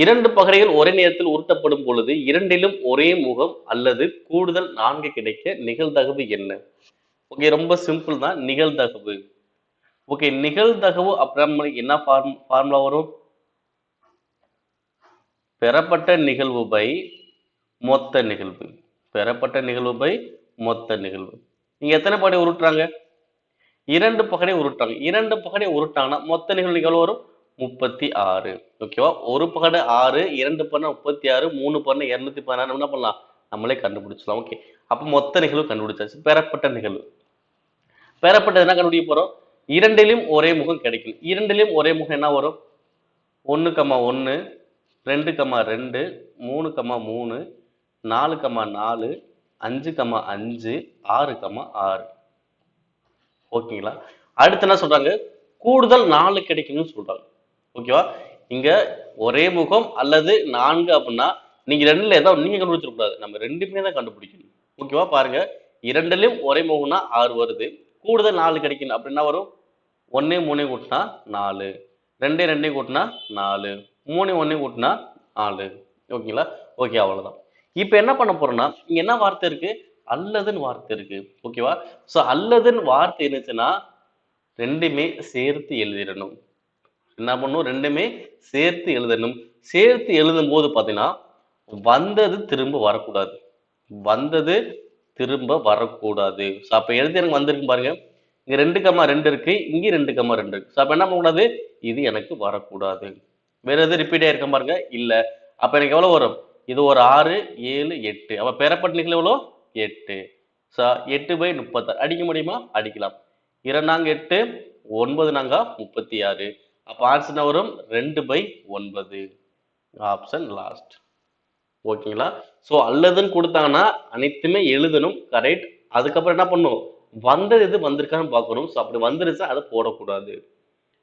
இரண்டு பகடைகள் ஒரே நேரத்தில் உருட்டப்படும் பொழுது இரண்டிலும் ஒரே முகம் அல்லது கூடுதல் 4 கிடைக்க நிகழ்தகவு என்ன? ஓகே, ரொம்ப சிம்பிள் தான் நிகழ்தகவு. ஓகே, நிகழ்தகவு அப்புறம் என்ன ஃபார்முலா வரும்? பெறப்பட்ட நிகழ்வு பை மொத்த நிகழ்வு. பெறப்பட்ட நிகழ்வு பை மொத்த நிகழ்வு. நீங்க எத்தனை பகடை உருட்டுறாங்க? 2 பகடை உருட்டாங்க. 2 பகடை உருட்டாங்கன்னா மொத்த நிகழ்வு எவ்வளவு வரும்? 36. ஓகேவா? ஒரு பகடை 6, 2 பண்ணா 36, 3 பண்ணா 216. என்ன பண்ணலாம்? நம்மளே கண்டுபிடிச்சலாம். ஓகே, அப்ப மொத்த நிகழ்வு கண்டுபிடிச்சாச்சு. பெறப்பட்ட நிகழ்வு. பெறப்பட்டது என்ன கண்டுபிடிக்க போறோம்? இரண்டிலும் ஒரே முகம் கிடைக்கும். இரண்டிலும் ஒரே முகம் என்ன வரும்? 1,1, 2,2, 3,3, 4,4, 5,5, 6,6. ஓகேங்களா? அடுத்து என்ன சொல்றாங்க? கூடுதல் 4 கிடைக்கும்னு சொல்றாங்க. ஓகேவா? இங்க ஒரே முகம் அல்லது 4 அப்படின்னா நீங்க ரெண்டுல ஏதாவது நீங்க கண்டுபிடிச்சிட கூடாது. நம்ம ரெண்டுமே தான் கண்டுபிடிக்கணும். ஓகேவா? பாருங்க, இரண்டிலும் ஒரே முகம்னா 6 வருது. கூடுதல் 4 கிடைக்கணும் அப்படின்னா வரும் 1 3 கூட்டினா 4, 2 2 கூட்டினா 4, 3 1 கூட்டினா 4. ஓகேங்களா? ஓகே, அவ்வளவுதான். இப்ப என்ன பண்ண போறோம்னா இங்க என்ன வார்த்தை இருக்கு? அல்லதுன்னு வார்த்தை இருக்கு. ஓகேவா? சோ அல்லதுன்னு வார்த்தை இருந்துச்சுன்னா ரெண்டுமே சேர்த்து எழுதிடணும். என்ன பண்ணும்? ரெண்டுமே சேர்த்து எழுதணும். சேர்த்து எழுதும் போது பாத்தீங்கன்னா வந்தது திரும்ப வரக்கூடாது. வந்தது திரும்ப வரக்கூடாது. அப்ப எழுதி எனக்கு வந்திருக்கு பாருங்க. இங்க 2,2 இருக்கு, இங்க 2,2 இருக்கு. அப்ப என்ன பண்ணக்கூடாது? இது எனக்கு வரக்கூடாது. வேற எது ரிப்பீட் ஆயிருக்க பாருங்க? இல்ல. அப்ப எனக்கு எவ்வளவு வரும்? இது ஒரு 6, 7, 8. அப்ப பெறப்பட்ட நிகழ்வு எவ்வளவு? 8. 8/36 அடிக்க முடியுமா? அடிக்கலாம். 2 8, 9 36. அப்ப ஆன்சர் என்ன வரும்? 2/9. Option last. ஓகேங்களா? சோ அல்லதுன்னு கொடுத்தாங்கன்னா அனைத்துமே எழுதணும். கரெக்ட். அதுக்கப்புறம் என்ன பண்ணும்? வந்தது எது வந்திருக்கான்னு பார்க்கணும். சோ அப்படி வந்துருச்சா அதை போடக்கூடாது.